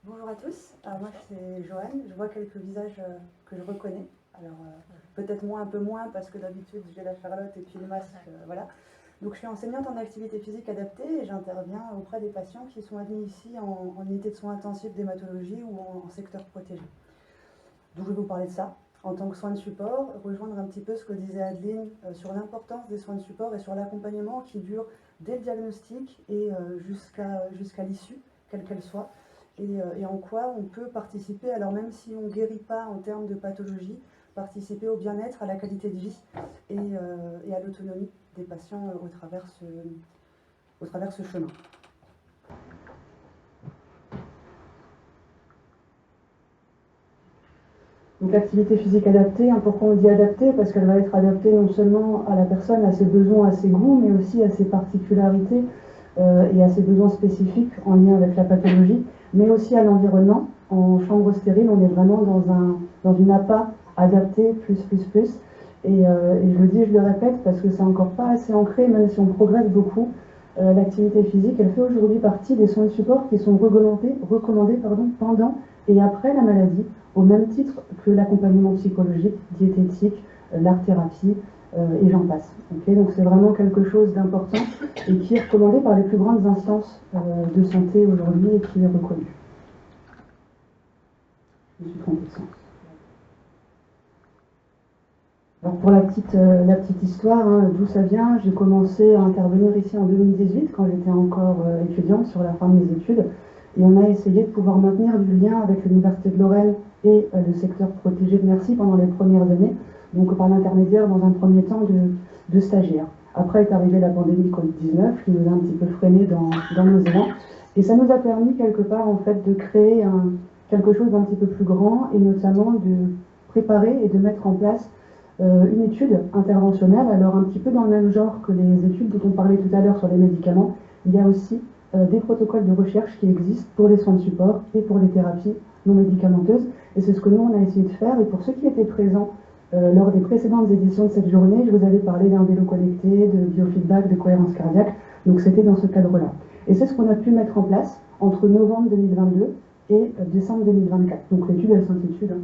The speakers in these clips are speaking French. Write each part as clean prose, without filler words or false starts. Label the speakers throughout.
Speaker 1: Bonjour à tous, moi c'est Joanne, je vois quelques visages que je reconnais, alors peut-être un peu moins parce que d'habitude j'ai la Charlotte et puis le masque, voilà. Donc je suis enseignante en activité physique adaptée et j'interviens auprès des patients qui sont admis ici en unité de soins intensifs d'hématologie ou en secteur protégé. Donc je vais vous parler de ça en tant que soins de support, rejoindre un petit peu ce que disait Adeline sur l'importance des soins de support et sur l'accompagnement qui dure dès le diagnostic et jusqu'à l'issue, quelle qu'elle soit, et en quoi on peut participer, alors même si on ne guérit pas en termes de pathologie, participer au bien-être, à la qualité de vie et à l'autonomie des patients au travers ce chemin. Donc l'activité physique adaptée, hein, pourquoi on dit adaptée? Parce qu'elle va être adaptée non seulement à la personne, à ses besoins, à ses goûts, mais aussi à ses particularités et à ses besoins spécifiques en lien avec la pathologie, mais aussi à l'environnement. En chambre stérile, on est vraiment dans une APA adaptée, plus. Et je le dis, je le répète, parce que c'est encore pas assez ancré, même si on progresse beaucoup. L'activité physique, elle fait aujourd'hui partie des soins de support qui sont recommandés pendant et après la maladie, au même titre que l'accompagnement psychologique, diététique, l'art-thérapie, et j'en passe. Okay, donc c'est vraiment quelque chose d'important et qui est recommandé par les plus grandes instances de santé aujourd'hui et qui est reconnu. Je me suis trompée de sens. Alors pour la petite histoire, hein, d'où ça vient, j'ai commencé à intervenir ici en 2018 quand j'étais encore étudiante sur la fin de mes études et on a essayé de pouvoir maintenir du lien avec l'Université de Lorraine et le secteur protégé de Mercy pendant les premières années, donc par l'intermédiaire dans un premier temps de stagiaires. Après est arrivée la pandémie Covid-19 qui nous a un petit peu freinés dans nos élans et ça nous a permis quelque part en fait de créer quelque chose d'un petit peu plus grand et notamment de préparer et de mettre en place une étude interventionnelle, alors un petit peu dans le même genre que les études dont on parlait tout à l'heure sur les médicaments. Il y a aussi des protocoles de recherche qui existent pour les soins de support et pour les thérapies non médicamenteuses. Et c'est ce que nous, on a essayé de faire. Et pour ceux qui étaient présents lors des précédentes éditions de cette journée, je vous avais parlé d'un vélo connecté, de biofeedback, de cohérence cardiaque. Donc c'était dans ce cadre-là. Et c'est ce qu'on a pu mettre en place entre novembre 2022 et décembre 2024. Donc l'étude, elle s'intitule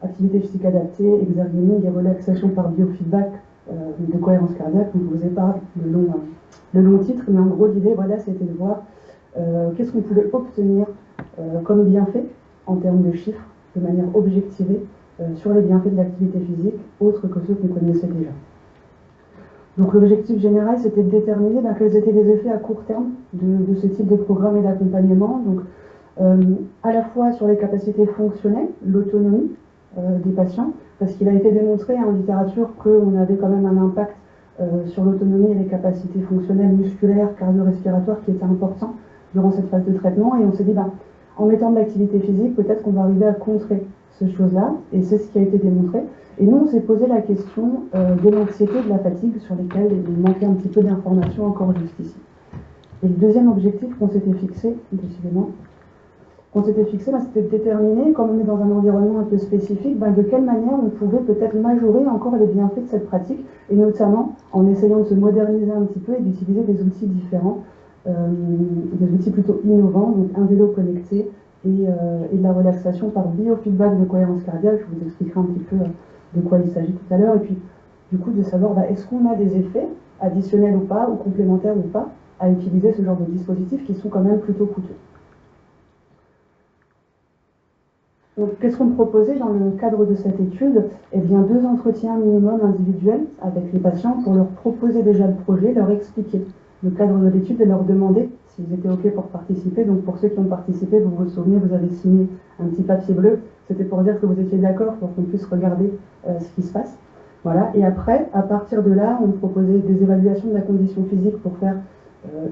Speaker 1: activité physique adaptée, exergaming et relaxation par biofeedback de cohérence cardiaque. Donc je vous épargne le long titre, mais en gros l'idée, voilà, c'était de voir qu'est-ce qu'on pouvait obtenir comme bienfait en termes de chiffres, de manière objectivée, sur les bienfaits de l'activité physique, autres que ceux qu'on connaissait déjà. Donc l'objectif général, c'était de déterminer quels étaient les effets à court terme de ce type de programme et d'accompagnement. Donc à la fois sur les capacités fonctionnelles, l'autonomie des patients, parce qu'il a été démontré en littérature qu'on avait quand même un impact sur l'autonomie et les capacités fonctionnelles musculaires, cardio-respiratoires qui étaient importants durant cette phase de traitement. Et on s'est dit, en mettant de l'activité physique, peut-être qu'on va arriver à contrer ces choses-là, et c'est ce qui a été démontré. Et nous, on s'est posé la question de l'anxiété, de la fatigue, sur lesquelles il manquait un petit peu d'informations encore jusqu'ici. Et le deuxième objectif qu'on s'était fixé, décidément, c'était de déterminer, comme on est dans un environnement un peu spécifique, de quelle manière on pouvait peut-être majorer encore les bienfaits de cette pratique, et notamment en essayant de se moderniser un petit peu et d'utiliser des outils différents, des outils plutôt innovants, donc un vélo connecté et de la relaxation par biofeedback de cohérence cardiaque. Je vous expliquerai un petit peu de quoi il s'agit tout à l'heure, et puis du coup de savoir est-ce qu'on a des effets additionnels ou pas, ou complémentaires ou pas, à utiliser ce genre de dispositifs qui sont quand même plutôt coûteux. Donc, qu'est-ce qu'on proposait dans le cadre de cette étude? Eh bien, 2 entretiens minimum individuels avec les patients pour leur proposer déjà le projet, leur expliquer le cadre de l'étude et leur demander s'ils étaient OK pour participer. Donc, pour ceux qui ont participé, vous vous souvenez, vous avez signé un petit papier bleu. C'était pour dire que vous étiez d'accord pour qu'on puisse regarder ce qui se passe. Voilà. Et après, à partir de là, on proposait des évaluations de la condition physique pour faire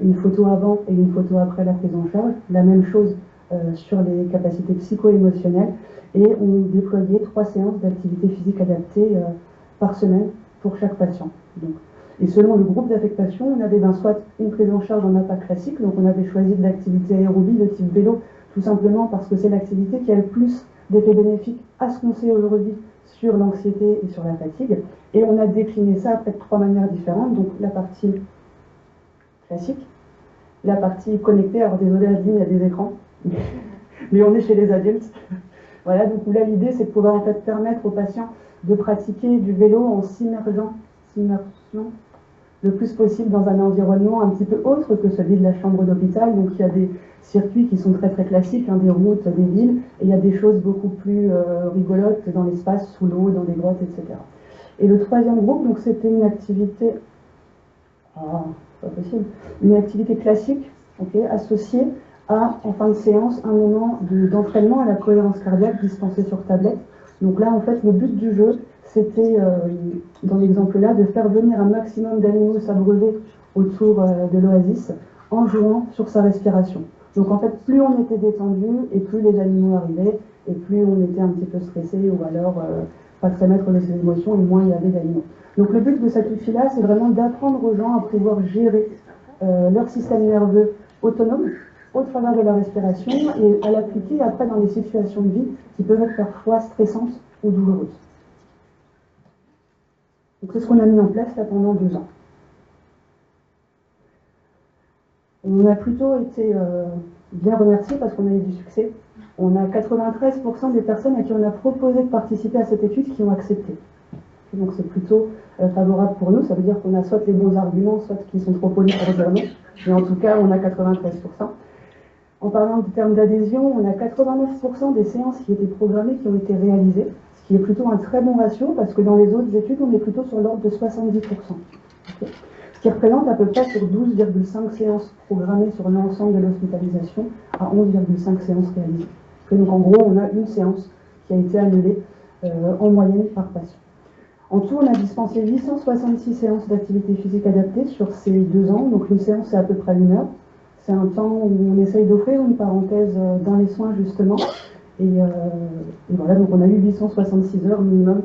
Speaker 1: une photo avant et une photo après la prise en charge. La même chose sur les capacités psycho-émotionnelles, et on déployait 3 séances d'activité physique adaptée par semaine pour chaque patient. Donc, et selon le groupe d'affectation, on avait soit une prise en charge en APA classique, donc on avait choisi de l'activité aérobie de type vélo, tout simplement parce que c'est l'activité qui a le plus d'effets bénéfiques à ce qu'on sait aujourd'hui sur l'anxiété et sur la fatigue. Et on a décliné ça après de 3 manières différentes, donc la partie classique, la partie connectée, alors désolé Adeline, il y a des écrans, mais on est chez les adultes. Voilà, donc là l'idée c'est de pouvoir en fait permettre aux patients de pratiquer du vélo en s'immersion le plus possible dans un environnement un petit peu autre que celui de la chambre d'hôpital. Donc il y a des circuits qui sont très très classiques, hein, des routes, des villes, et il y a des choses beaucoup plus rigolotes dans l'espace, sous l'eau, dans des grottes, etc. Et le troisième groupe, donc c'était une activité, pas possible, une activité classique, okay, associée à, en fin de séance, un moment d'entraînement à la cohérence cardiaque dispensé sur tablette. Donc là, en fait, le but du jeu, c'était, dans l'exemple-là, de faire venir un maximum d'animaux s'abreuver autour de l'oasis en jouant sur sa respiration. Donc en fait, plus on était détendu et plus les animaux arrivaient, et plus on était un petit peu stressé ou alors pas très maître de ses émotions, et moins il y avait d'animaux. Donc le but de cet outil-là, c'est vraiment d'apprendre aux gens à pouvoir gérer leur système nerveux autonome au travers de la respiration et à l'appliquer après dans des situations de vie qui peuvent être parfois stressantes ou douloureuses. Donc c'est ce qu'on a mis en place là pendant 2 ans. On a plutôt été bien remerciés parce qu'on a eu du succès. On a 93% des personnes à qui on a proposé de participer à cette étude qui ont accepté. Donc c'est plutôt favorable pour nous, ça veut dire qu'on a soit les bons arguments, soit qui sont trop polis pour dire non, mais en tout cas on a 93%. En parlant du terme d'adhésion, on a 89% des séances qui étaient programmées qui ont été réalisées, ce qui est plutôt un très bon ratio parce que dans les autres études on est plutôt sur l'ordre de 70%. Okay. Ce qui représente à peu près sur 12,5 séances programmées sur l'ensemble de l'hospitalisation à 11,5 séances réalisées. Et donc en gros on a une séance qui a été annulée en moyenne par patient. En tout, on a dispensé 866 séances d'activité physique adaptée sur ces 2 ans. Donc une séance, c'est à peu près 1 heure. C'est un temps où on essaye d'offrir une parenthèse dans les soins, justement. Et voilà, donc on a eu 866 heures minimum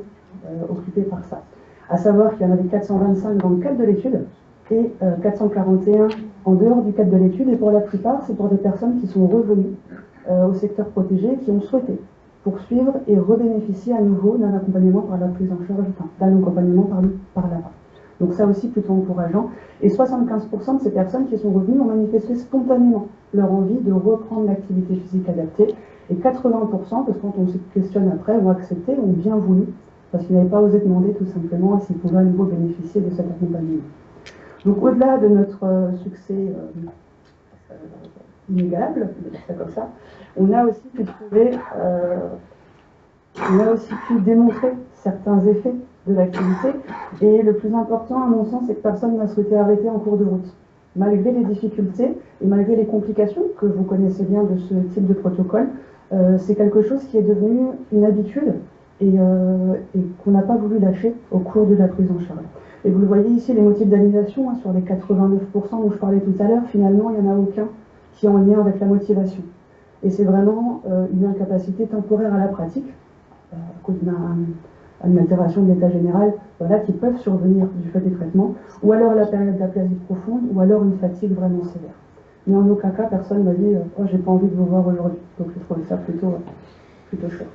Speaker 1: occupées par ça. À savoir qu'il y en avait 425 dans le cadre de l'étude et 441 en dehors du cadre de l'étude. Et pour la plupart, c'est pour des personnes qui sont revenues au secteur protégé, qui ont souhaité poursuivre et rebénéficier à nouveau d'un accompagnement par la prise en charge, d'un accompagnement par là-bas. Donc ça aussi plutôt encourageant. Et 75% de ces personnes qui sont revenues ont manifesté spontanément leur envie de reprendre l'activité physique adaptée. Et 80%, parce que quand on se questionne après, ont accepté, ont bien voulu, parce qu'ils n'avaient pas osé demander tout simplement s'ils pouvaient à nouveau bénéficier de cet accompagnement. Donc au-delà de notre succès inégalable, on va dire ça comme ça, on a aussi pu trouver, on a aussi pu démontrer certains effets de l'activité, et le plus important à mon sens, c'est que personne n'a souhaité arrêter en cours de route. Malgré les difficultés et malgré les complications que vous connaissez bien de ce type de protocole, c'est quelque chose qui est devenu une habitude et qu'on n'a pas voulu lâcher au cours de la prise en charge. Et vous le voyez ici, les motifs d'annulation, hein, sur les 89% dont je parlais tout à l'heure, finalement, il n'y en a aucun qui est en lien avec la motivation. Et c'est vraiment une incapacité temporaire à la pratique, à cause d'une altération de l'état général, voilà, qui peuvent survenir du fait des traitements, ou alors la période d'aplasie profonde, ou alors une fatigue vraiment sévère. Mais en aucun cas, personne m'a dit « Oh, j'ai pas envie de vous voir aujourd'hui ». Donc j'ai trouvé ça plutôt chouette.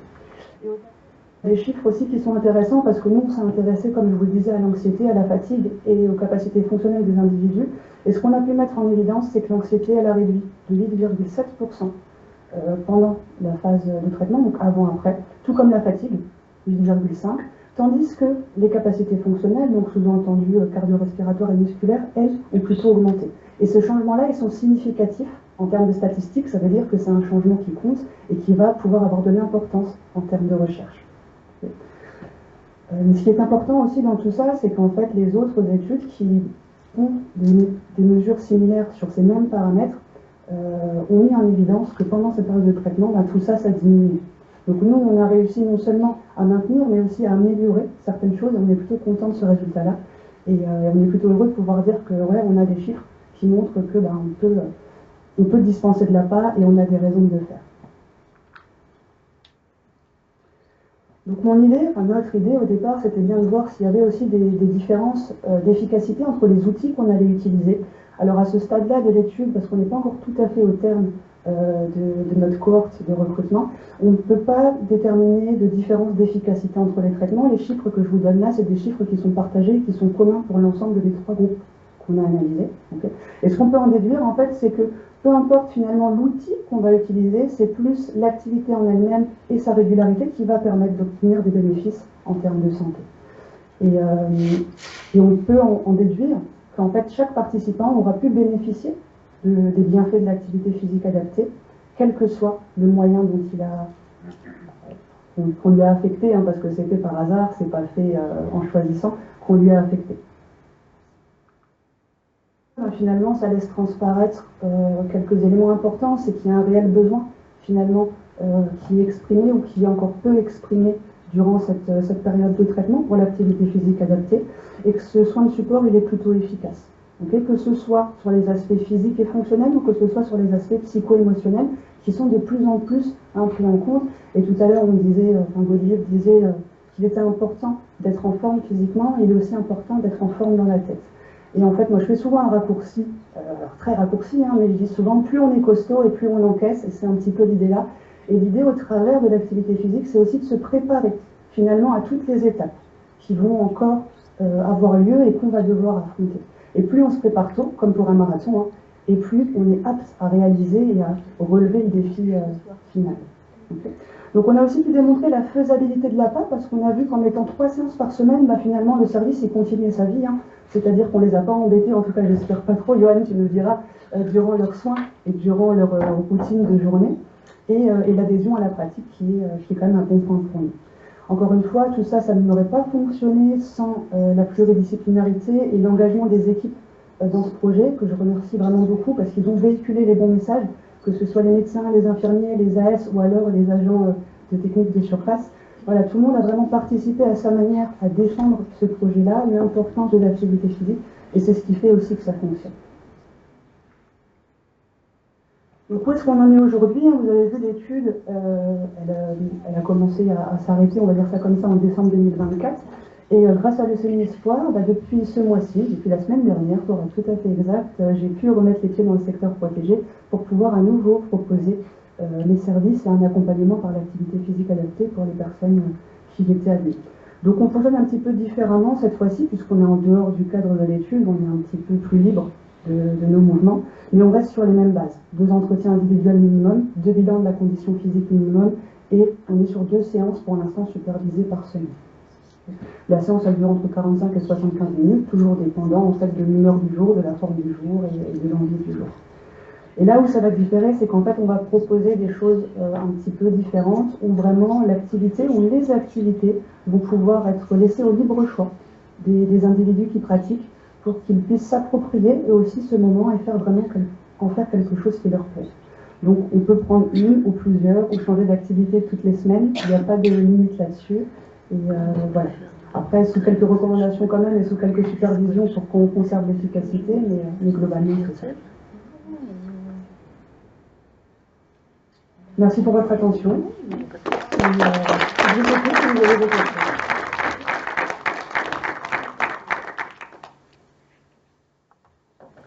Speaker 1: Des chiffres aussi qui sont intéressants, parce que nous, on s'est intéressé, comme je vous le disais, à l'anxiété, à la fatigue et aux capacités fonctionnelles des individus. Et ce qu'on a pu mettre en évidence, c'est que l'anxiété, elle a réduit de 8,7% pendant la phase de traitement, donc avant-après, tout comme la fatigue, 8,5%, tandis que les capacités fonctionnelles, donc sous-entendu cardio-respiratoires et musculaires, elles, ont plutôt augmenté. Et ce changement-là, ils sont significatifs en termes de statistiques, ça veut dire que c'est un changement qui compte et qui va pouvoir avoir de l'importance en termes de recherche. Ce qui est important aussi dans tout ça, c'est qu'en fait, les autres études qui ont des mesures similaires sur ces mêmes paramètres ont mis en évidence que pendant cette période de traitement, tout ça, ça diminue. Donc nous, on a réussi non seulement à maintenir, mais aussi à améliorer certaines choses, et on est plutôt content de ce résultat-là. Et on est plutôt heureux de pouvoir dire que ouais, on a des chiffres qui montrent que on peut dispenser de l'APA et on a des raisons de le faire. Donc notre idée au départ, c'était bien de voir s'il y avait aussi des différences d'efficacité entre les outils qu'on allait utiliser. Alors à ce stade-là de l'étude, parce qu'on n'est pas encore tout à fait au terme de notre cohorte de recrutement, on ne peut pas déterminer de différence d'efficacité entre les traitements. Les chiffres que je vous donne là, c'est des chiffres qui sont partagés, qui sont communs pour l'ensemble des 3 groupes qu'on a analysés. Okay. Et ce qu'on peut en déduire, en fait, c'est que peu importe finalement l'outil qu'on va utiliser, c'est plus l'activité en elle-même et sa régularité qui va permettre d'obtenir des bénéfices en termes de santé. Et on peut en déduire qu'en fait chaque participant aura pu bénéficier des bienfaits de l'activité physique adaptée, quel que soit le moyen dont qu'on lui a affecté, hein, parce que c'est fait par hasard, c'est pas fait en choisissant, qu'on lui a affecté. Finalement, ça laisse transparaître quelques éléments importants, c'est qu'il y a un réel besoin, finalement, qui est exprimé ou qui est encore peu exprimé durant cette période de traitement pour l'activité physique adaptée, et que ce soin de support, il est plutôt efficace. Okay, que ce soit sur les aspects physiques et fonctionnels ou que ce soit sur les aspects psycho-émotionnels qui sont de plus en plus pris en compte. Et tout à l'heure, on disait, Gaudelier disait qu'il était important d'être en forme physiquement, il est aussi important d'être en forme dans la tête. Et en fait, moi, je fais souvent un raccourci, très raccourci, hein, mais je dis souvent, plus on est costaud et plus on encaisse, et c'est un petit peu l'idée là. Et l'idée, au travers de l'activité physique, c'est aussi de se préparer, finalement, à toutes les étapes qui vont encore avoir lieu et qu'on va devoir affronter. Et plus on se prépare tôt, comme pour un marathon, hein, et plus on est apte à réaliser et à relever le défi final. Okay. Donc on a aussi pu démontrer la faisabilité de l'APA, parce qu'on a vu qu'en mettant 3 séances par semaine, bah, finalement le service il continuait sa vie, hein. C'est-à-dire qu'on ne les a pas embêtés, en tout cas j'espère pas trop, Johan tu nous diras, durant leurs soins et durant leur routine de journée, et l'adhésion à la pratique qui est quand même un bon point pour nous. Encore une fois, tout ça, ça n'aurait pas fonctionné sans la pluridisciplinarité et l'engagement des équipes dans ce projet, que je remercie vraiment beaucoup, parce qu'ils ont véhiculé les bons messages, que ce soit les médecins, les infirmiers, les AS ou alors les agents de technique des surfaces. Voilà, tout le monde a vraiment participé à sa manière à défendre ce projet-là, l'importance de l'activité physique, et c'est ce qui fait aussi que ça fonctionne. Donc où est-ce qu'on en est aujourd'hui? Vous avez vu l'étude, elle a commencé à s'arrêter, on va dire ça comme ça, en décembre 2024. Et grâce à l'Eucémie Espoir, depuis ce mois-ci, depuis la semaine dernière, pour être tout à fait exact, j'ai pu remettre les pieds dans le secteur protégé pour pouvoir à nouveau proposer les services et un accompagnement par l'activité physique adaptée pour les personnes qui y étaient admises. Donc on fonctionne un petit peu différemment cette fois-ci, puisqu'on est en dehors du cadre de l'étude, on est un petit peu plus libre de nos mouvements, mais on reste sur les mêmes bases. 2 entretiens individuels minimum, 2 bilans de la condition physique minimum, et on est sur 2 séances pour l'instant supervisées par semaine. La séance elle dure entre 45 et 75 minutes, toujours dépendant en fait de l'humeur du jour, de la forme du jour et de l'envie du jour. Et là où ça va différer, c'est qu'en fait on va proposer des choses un petit peu différentes, où vraiment l'activité ou les activités vont pouvoir être laissées au libre choix des individus qui pratiquent, pour qu'ils puissent s'approprier et aussi ce moment et faire vraiment en faire quelque chose qui leur plaît. Donc on peut prendre une ou plusieurs ou changer d'activité toutes les semaines, il n'y a pas de limite là-dessus. Et voilà. Après, sous quelques recommandations quand même et sous quelques supervisions pour qu'on conserve l'efficacité, mais globalement c'est ça. Merci pour votre attention. Et, je vous écoute si vous avez des questions.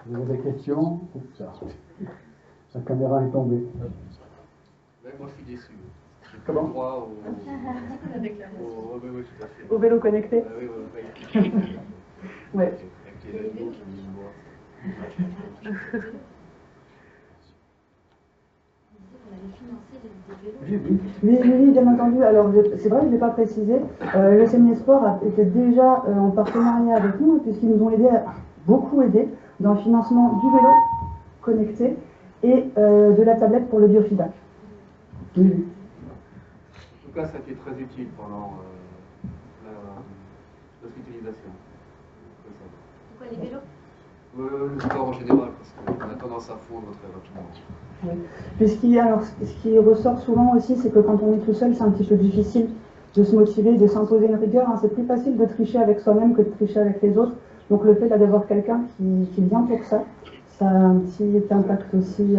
Speaker 2: Vous avez des questions? Oups, la caméra est tombée.
Speaker 3: Ouais, moi je suis déçu.
Speaker 2: Comment?
Speaker 1: Au vélo connecté?
Speaker 3: Oui, oui, oui.
Speaker 1: Ouais.
Speaker 3: Avec les animaux qui me voient.
Speaker 1: Oui, bien entendu. Alors, c'est vrai que je ne l'ai pas précisé. L'Eucémie Sport était déjà en partenariat avec nous, puisqu'ils nous ont beaucoup aidé dans le financement du vélo connecté et de la tablette pour le biofeedback. Oui.
Speaker 3: En tout cas, ça a été très utile pendant l'hospitalisation.
Speaker 4: Pourquoi les vélos?
Speaker 3: Le sport en général, parce qu'on a tendance à fondre très rapidement.
Speaker 1: Oui. Puis ce qui ressort souvent aussi, c'est que quand on est tout seul, c'est un petit peu difficile de se motiver, de s'imposer une rigueur. Hein. C'est plus facile de tricher avec soi-même que de tricher avec les autres. Donc le fait d'avoir quelqu'un qui vient pour ça, ça a un petit impact aussi.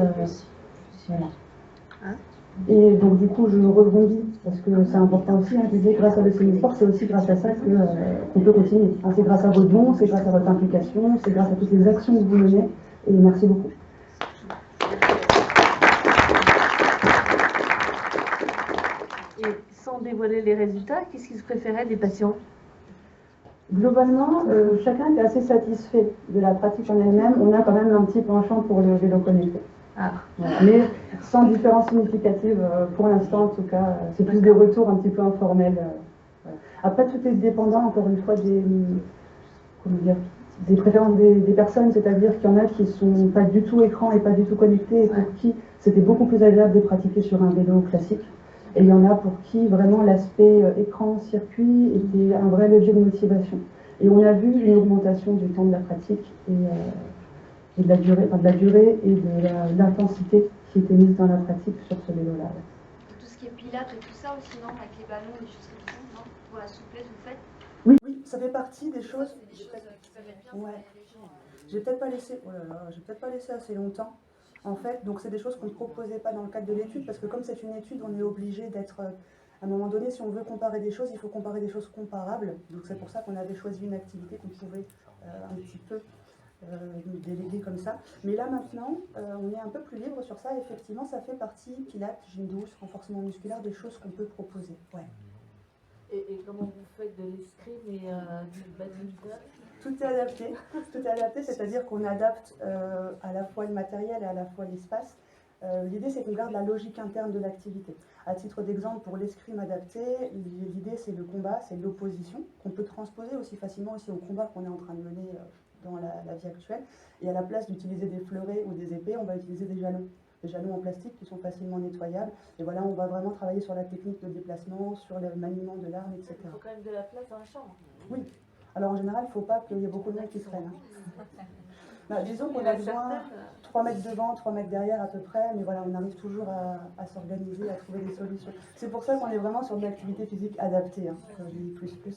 Speaker 1: Voilà. Et donc du coup, je rebondis, parce que c'est important aussi, hein, je disais, grâce à l'Eucémie Sport, c'est aussi grâce à ça qu'on peut continuer. Hein, c'est grâce à vos dons, c'est grâce à votre implication, c'est grâce à toutes les actions que vous menez, et merci beaucoup.
Speaker 4: Et sans dévoiler les résultats, qu'est-ce qu'ils se préféraient des patients?
Speaker 1: Globalement, chacun est assez satisfait de la pratique en elle-même. On a quand même un petit penchant pour le vélo connecté.
Speaker 4: Ah.
Speaker 1: Voilà. Mais sans différence significative pour l'instant, en tout cas. C'est plus des retours un petit peu informels. Voilà. Après, tout est dépendant, encore une fois, comment dire, des préférences des personnes, c'est-à-dire qu'il y en a qui sont pas du tout écran et pas du tout connectés, et pour qui c'était beaucoup plus agréable de pratiquer sur un vélo classique. Et il y en a pour qui vraiment l'aspect écran, circuit était un vrai levier de motivation. Et on a vu une augmentation du temps de la pratique et de la durée et de l'intensité qui était mise dans la pratique sur ce vélo-là.
Speaker 5: Tout ce qui est pilates et tout ça aussi, non? Avec les ballons, des choses comme ça, non? Pour la souplesse, vous faites?
Speaker 1: Oui, ça fait partie des choses.
Speaker 5: C'est des choses qui peuvent être bien
Speaker 1: Ouais.
Speaker 5: pour les gens.
Speaker 1: J'ai peut-être pas laissé, oh là là, j'ai peut-être pas laissé assez longtemps. En fait, donc c'est des choses qu'on ne proposait pas dans le cadre de l'étude, parce que comme c'est une étude, on est obligé d'être, à un moment donné, si on veut comparer des choses, il faut comparer des choses comparables. Donc c'est pour ça qu'on avait choisi une activité qu'on pouvait un petit peu déléguer comme ça. Mais là maintenant, on est un peu plus libre sur ça. Effectivement, ça fait partie pilates, gym douce, renforcement musculaire, des choses qu'on peut proposer. Ouais.
Speaker 4: Et comment vous faites de l'escrime et du badminton?
Speaker 1: Tout est adapté. Tout est adapté, c'est-à-dire qu'on adapte à la fois le matériel et à la fois l'espace. L'idée, c'est qu'on garde la logique interne de l'activité. À titre d'exemple, pour l'escrime adapté, l'idée, c'est le combat, c'est l'opposition, qu'on peut transposer aussi facilement aussi au combat qu'on est en train de mener dans la vie actuelle. Et à la place d'utiliser des fleurets ou des épées, on va utiliser des jalons. Des jalons en plastique qui sont facilement nettoyables. Et voilà, on va vraiment travailler sur la technique de déplacement, sur le maniement de l'arme, etc.
Speaker 4: Il faut quand même de la place dans la chambre.
Speaker 1: Oui. Alors en général, il ne faut pas qu'il y ait beaucoup de monde qui traîne. Bah, disons qu'on a besoin 3 mètres devant, 3 mètres derrière à peu près, mais voilà, on arrive toujours à s'organiser, à trouver des solutions. C'est pour ça qu'on est vraiment sur de l'activité physique adaptée, hein,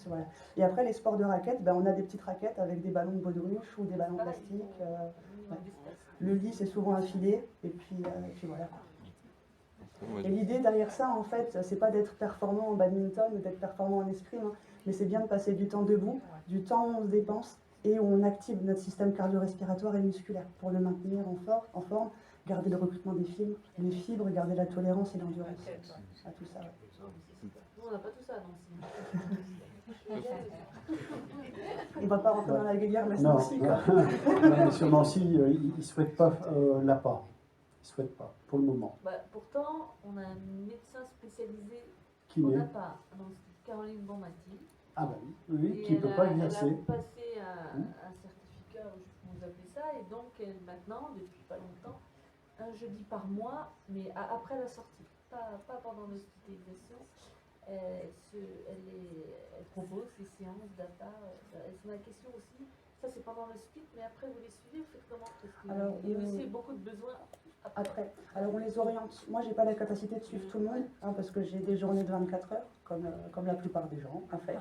Speaker 1: voilà. Et après, les sports de raquettes, ben, on a des petites raquettes avec des ballons de baudruche ou des ballons plastiques. Ouais. Le lit, c'est souvent un filet, et puis voilà. Et l'idée derrière ça, en fait, c'est pas d'être performant en badminton ou d'être performant en escrime, hein, mais c'est bien de passer du temps debout, du temps où on se dépense et où on active notre système cardio-respiratoire et musculaire pour le maintenir en forme, garder le recrutement des fibres, garder la tolérance et l'endurance. À tout ça.
Speaker 4: Nous, on n'a pas tout ça, non.
Speaker 1: On ne va pas rentrer dans la guéguerre, mais
Speaker 2: Non,
Speaker 1: aussi.
Speaker 2: mais sur Nancy, ils ne souhaitent pas l'APA. Ils ne souhaitent pas, pour le moment.
Speaker 4: Bah, pourtant, on a un médecin spécialisé
Speaker 2: Qui
Speaker 4: en
Speaker 2: n'est
Speaker 4: APA, donc Caroline Bonmati.
Speaker 2: Ah ben oui,
Speaker 4: Et
Speaker 2: qui ne peut pas exercer.
Speaker 4: Elle a passé un certificat, je sais pas comment vous appelez ça, et donc maintenant, depuis pas longtemps, un jeudi par mois, mais après la sortie, pas pendant l'hospitalisation, elle propose des séances d'APA. C'est ma question aussi. Ça, c'est pendant le split, mais après, vous les suivez, vous faites comment? Parce qu'il y a aussi beaucoup de besoins après.
Speaker 1: Alors, on les oriente. Moi, j'ai pas la capacité de suivre tout le monde, hein, parce que j'ai des journées de 24 heures, comme la plupart des gens, en fait.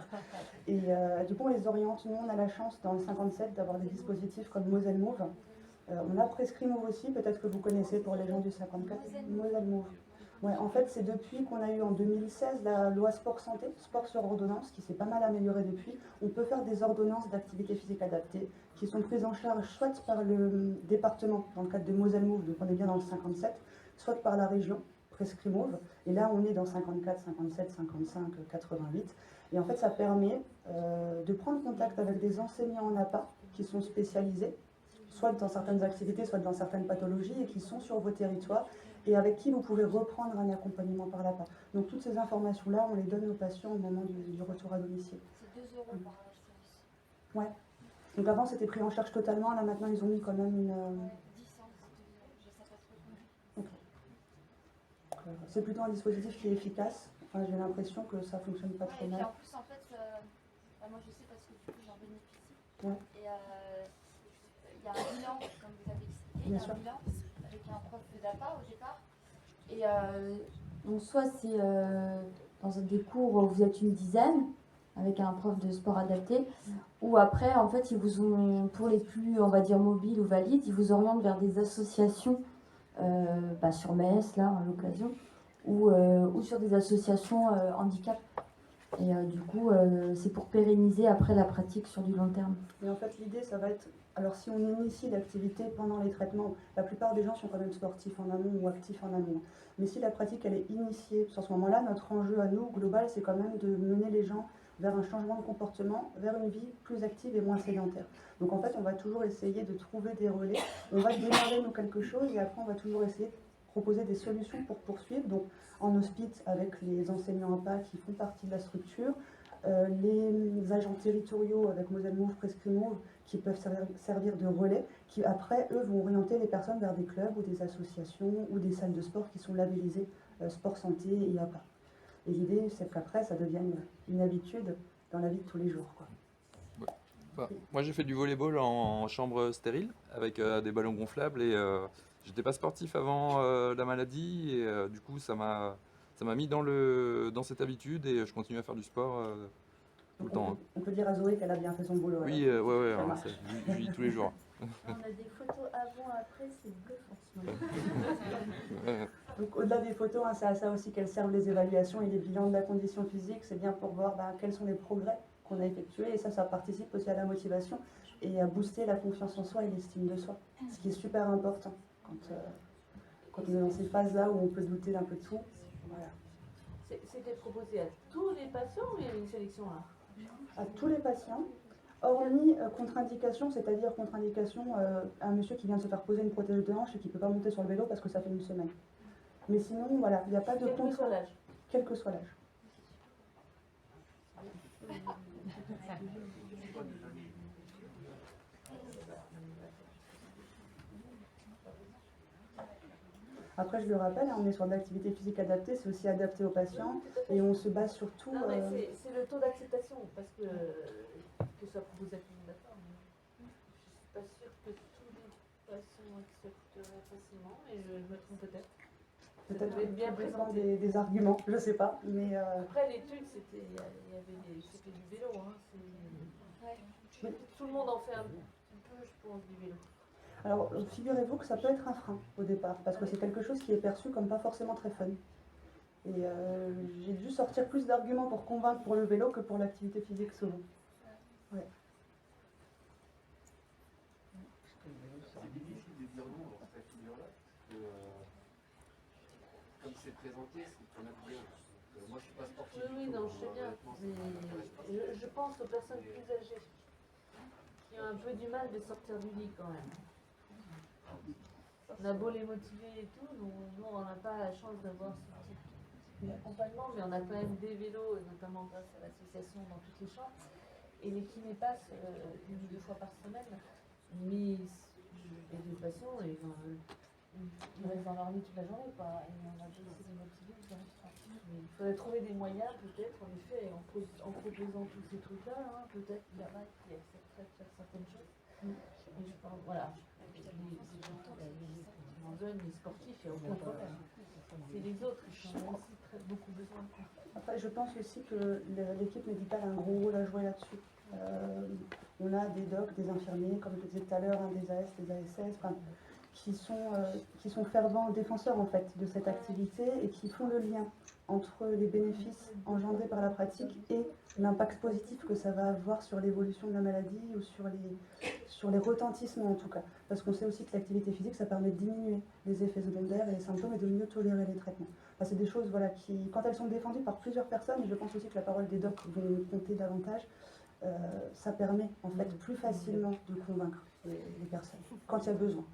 Speaker 1: Et du coup, on les oriente. Nous, on a la chance, dans le 57, d'avoir des dispositifs comme Moselle Move. On a Prescrit Move aussi, peut-être que vous connaissez pour les gens du 54. Moselle Move. Ouais, en fait, c'est depuis qu'on a eu en 2016 la loi Sport Santé, sport sur ordonnance, qui s'est pas mal améliorée depuis. On peut faire des ordonnances d'activité physique adaptée qui sont prises en charge soit par le département, dans le cadre de Moselle Move, donc on est bien dans le 57, soit par la région, Prescrit Move, et là on est dans 54, 57, 55, 88. Et en fait, ça permet de prendre contact avec des enseignants en APA qui sont spécialisés, soit dans certaines activités, soit dans certaines pathologies, et qui sont sur vos territoires, et avec qui vous pouvez reprendre un accompagnement par l'APA. Donc toutes ces informations-là, on les donne aux patients au moment du retour à domicile.
Speaker 5: C'est 2 € par séance.
Speaker 1: Ouais. Donc avant c'était pris en charge totalement, là maintenant ils ont mis quand même une...
Speaker 5: 10 ans, je sais pas trop.
Speaker 1: Okay. C'est plutôt un dispositif qui est efficace. Enfin, j'ai l'impression que ça fonctionne pas trop
Speaker 5: Et puis
Speaker 1: mal.
Speaker 5: en plus, en fait, moi je sais parce que du coup j'en bénéficie.
Speaker 1: Ouais.
Speaker 5: Et il y a un bilan, comme vous avez expliqué, il y
Speaker 1: Bien
Speaker 5: a
Speaker 1: sûr.
Speaker 5: un bilan avec un prof d'APA au départ. Et donc soit c'est dans des cours où vous êtes une dizaine, avec un prof de sport adapté, ou après, en fait, ils vous ont, pour les plus, on va dire, mobiles ou valides, ils vous orientent vers des associations sur Metz, là, à l'occasion, ou sur des associations handicap. Et du coup, c'est pour pérenniser après la pratique sur du long terme.
Speaker 1: Et en fait, l'idée, ça va être... Alors, si on initie l'activité pendant les traitements, la plupart des gens sont quand même sportifs en amont ou actifs en amont. Mais si la pratique, elle est initiée sur ce moment-là, notre enjeu à nous, global, c'est quand même de mener les gens vers un changement de comportement, vers une vie plus active et moins sédentaire. Donc en fait, on va toujours essayer de trouver des relais. On va démarrer nous quelque chose et après, on va toujours essayer de proposer des solutions pour poursuivre. Donc en hospice, avec les enseignants APA qui font partie de la structure, les agents territoriaux avec Moselle Move, Prescrit Move, qui peuvent servir de relais, qui après, eux, vont orienter les personnes vers des clubs ou des associations ou des salles de sport qui sont labellisées sport santé et APA. Et l'idée, c'est qu'après, ça devienne une habitude dans la vie de tous les jours, quoi.
Speaker 6: Enfin, moi, j'ai fait du volleyball en chambre stérile avec des ballons gonflables et j'étais pas sportif avant la maladie et du coup, ça m'a mis dans cette habitude et je continue à faire du sport tout le temps.
Speaker 1: On peut dire à Zoé qu'elle a bien fait son boulot.
Speaker 6: Oui, ouais, je lis tous les jours.
Speaker 5: On a des photos avant-après, c'est bluffant.
Speaker 1: Donc au-delà des photos, hein, c'est à ça aussi qu'elles servent les évaluations et les bilans de la condition physique. C'est bien pour voir quels sont les progrès qu'on a effectués et ça participe aussi à la motivation et à booster la confiance en soi et l'estime de soi. Ce qui est super important quand on est dans ces phases-là où on peut douter d'un peu de tout. Voilà.
Speaker 4: C'était proposé à tous les patients ou il y avait une sélection là?
Speaker 1: À tous les patients, hormis contre-indication, c'est-à-dire contre-indication à un monsieur qui vient de se faire poser une prothèse de hanche et qui ne peut pas monter sur le vélo parce que ça fait une semaine. Mais sinon, voilà, il n'y a pas de
Speaker 4: Quel que soit l'âge.
Speaker 1: Quel que soit l'âge. Après, je le rappelle, on est sur de l'activité physique adaptée, c'est aussi adapté aux patients et on se base surtout...
Speaker 4: Non, mais c'est le taux d'acceptation, parce que ça proposé à tout le monde d'accord. Je ne suis pas sûre que tous les patients accepteraient facilement, mais je me trompe peut-être.
Speaker 1: Peut-être
Speaker 4: bien
Speaker 1: présent
Speaker 4: présenté.
Speaker 1: des arguments, je ne sais pas, mais...
Speaker 4: Après, l'étude, c'était du vélo. Hein,
Speaker 5: Ouais.
Speaker 4: tout le monde en fait un peu, je pense, du vélo.
Speaker 1: Alors, figurez-vous que ça peut être un frein au départ, parce que c'est quelque chose qui est perçu comme pas forcément très fun. Et j'ai dû sortir plus d'arguments pour convaincre pour le vélo que pour l'activité physique souvent. Ouais.
Speaker 3: C'est difficile de dire non dans cette figure-là, parce que comme c'est présenté, c'est qu'on a bien. Moi, je suis pas sportif.
Speaker 4: Oui, non, je sais bien. Mais je pense aux personnes plus âgées qui ont un peu du mal de sortir du lit quand même. On a beau les motiver et tout, nous on n'a pas la chance d'avoir ce type d'accompagnement, mais on a quand même des vélos, notamment grâce à l'association dans toutes les chambres. Et les kinés passent 1 ou 2 fois par semaine. Mais les deux patients, ils restent dans leur lit toute la journée, quoi. Et on a beau essayer de les motiver, ils n'arrivent pas. Mais il faudrait trouver des moyens, peut-être, en effet, en proposant tous ces trucs-là, hein, peut-être qu'il y en a qui accepteraient de faire certaines choses. Et je pense, voilà. Les jeunes, les sportifs, il n'y a aucun problème. C'est les autres qui ont aussi beaucoup besoin.
Speaker 1: Après, je pense aussi que l'équipe médicale a un gros rôle à jouer là-dessus. On a des docs, des infirmiers, comme je le disais tout à l'heure, des AS, des ASS, qui sont fervents défenseurs en fait de cette activité et qui font le lien entre les bénéfices engendrés par la pratique et l'impact positif que ça va avoir sur l'évolution de la maladie ou sur les retentissements en tout cas. Parce qu'on sait aussi que l'activité physique, ça permet de diminuer les effets secondaires et les symptômes et de mieux tolérer les traitements. Enfin, c'est des choses voilà, qui, quand elles sont défendues par plusieurs personnes, et je pense aussi que la parole des docs vont compter davantage, ça permet en fait plus facilement de convaincre les personnes quand il y a besoin.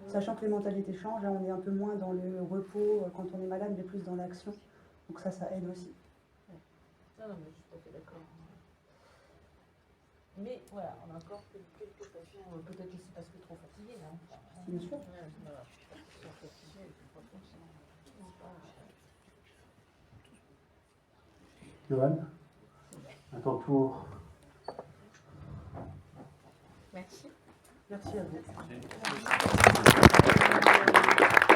Speaker 1: Sachant que les mentalités changent, là on est un peu moins dans le repos quand on est malade, mais plus dans l'action. Donc ça aide aussi.
Speaker 4: Non, mais je suis tout à fait d'accord. Mais voilà, on a encore quelques patients, peut-être aussi parce que trop fatigués. Hein.
Speaker 1: Bien sûr.
Speaker 2: Johan, à ton tour.
Speaker 5: Merci.
Speaker 1: Merci à vous.
Speaker 2: Merci.